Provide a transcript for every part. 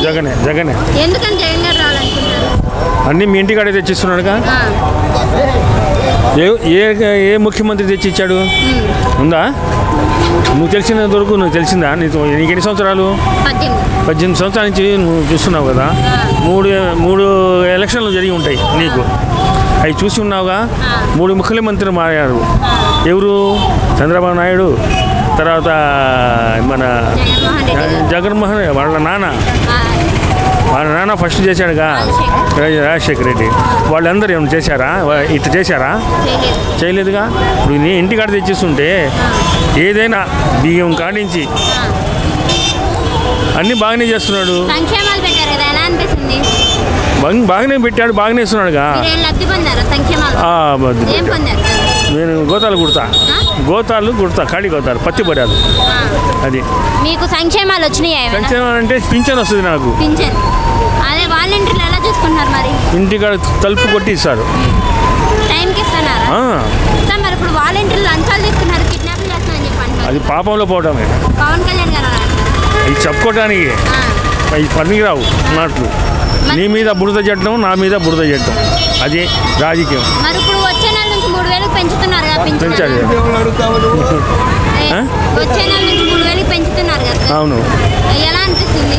జగనే జగనే. ఎందుకని జగన్ గారు రావాలనుకుంటారు? అన్నీ మీ ఇంటికాడే తెచ్చిస్తున్నాడుగా. ఏ ముఖ్యమంత్రి తెచ్చి ఇచ్చాడు ఉందా? నువ్వు తెలిసినంత వరకు నువ్వు తెలిసిందా? నీకు ఎన్ని సంవత్సరాలు? 18 సంవత్సరాల నుంచి నువ్వు చూస్తున్నావు కదా. మూడు ఎలక్షన్లు జరిగి ఉంటాయి నీకు, అవి చూసి ఉన్నావుగా. 3 ముఖ్యమంత్రులు మారారు. ఎవరు? చంద్రబాబు నాయుడు, తర్వాత మన జగన్మోహన్ వాళ్ళ నాన్న ఫస్ట్ చేశాడుగా, రాజశేఖర రెడ్డి. వాళ్ళందరూ ఏమైనా చేశారా? ఇట్లా చేశారా? చేయలేదుగా. ఇప్పుడు నీ ఇంటికాడ తెచ్చిస్తుంటే ఏదైనా బియ్యం కాడించి అన్నీ బాగానే చేస్తున్నాడు. బాగానే పెట్టాడు, బాగానే ఇస్తున్నాడుగా. నేను గోతాలు కుడతా ఖాళీ గోతాలు, పత్తి పడాలి. అది మీకు సంక్షేమాలు వచ్చినాయి? సంక్షేమాలు అంటే పింఛన్ వస్తుంది నాకు. అదే వాలంటీర్లు ఎలా చూసుకుంటున్నారు మరి? ఇంటికాడ తలుపు కొట్టి ఇస్తారు. టైంకి ఇస్తున్నారా? మరి ఇప్పుడు వాలంటీర్లు లంచాలు తీసుకున్నారు, కిడ్నాప్లు చేస్తున్నారని చెప్పండి. అది పాపంలో పోవడమే. పవన్ కళ్యాణ్ గారు అది చెప్పుకోవడానికి అవి పనికిరావు మాటలు. నీ మీద బురద చెట్టడం, నా మీద బురద చెట్టడం, అది రాజకీయం. మరి ఇప్పుడు వచ్చే నెల నుంచి 3000 పెంచుతున్నారు కదా? పెంచాడు. వచ్చే నెల నుంచి 3000 పెంచుతున్నారు కదా? అవును. ఎలా అనిపిస్తుంది?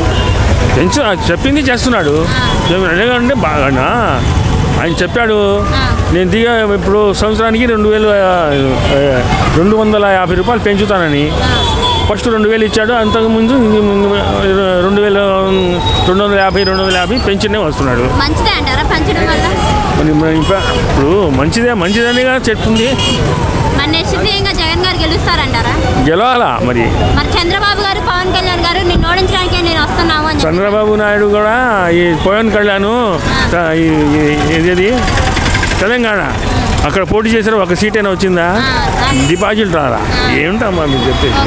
చెప్పింది చేస్తున్నాడు. ఎందుకంటే బాగా ఆయన చెప్పాడు. నేను ఇప్పుడు సంవత్సరానికి 2,250 రూపాయలు పెంచుతానని ఫస్ట్ 2,000 ఇచ్చాడు. అంతకుముందు 2,250 పెంచునే వస్తున్నాడు. మంచిదే అంటారా పెంచడం వల్ల? ఇప్పుడు మంచిదనిగా చెప్తుంది. జగన్ గారు గెలుస్తారంటారా? గెలవాలా మరి. చంద్రబాబు గారు, పవన్ కళ్యాణ్ గారు నిన్ను ఓడించడానికి నేను వస్తున్నాము అని. చంద్రబాబు నాయుడు కూడా ఈ పవన్ కళ్యాణ్ ఏది తెలంగాణ అక్కడ పోటీ చేశారు, ఒక సీట్ అయినా వచ్చిందా? డిపాజిట్ రాలా? ఏమిటమ్మా మీరు చెప్పేది?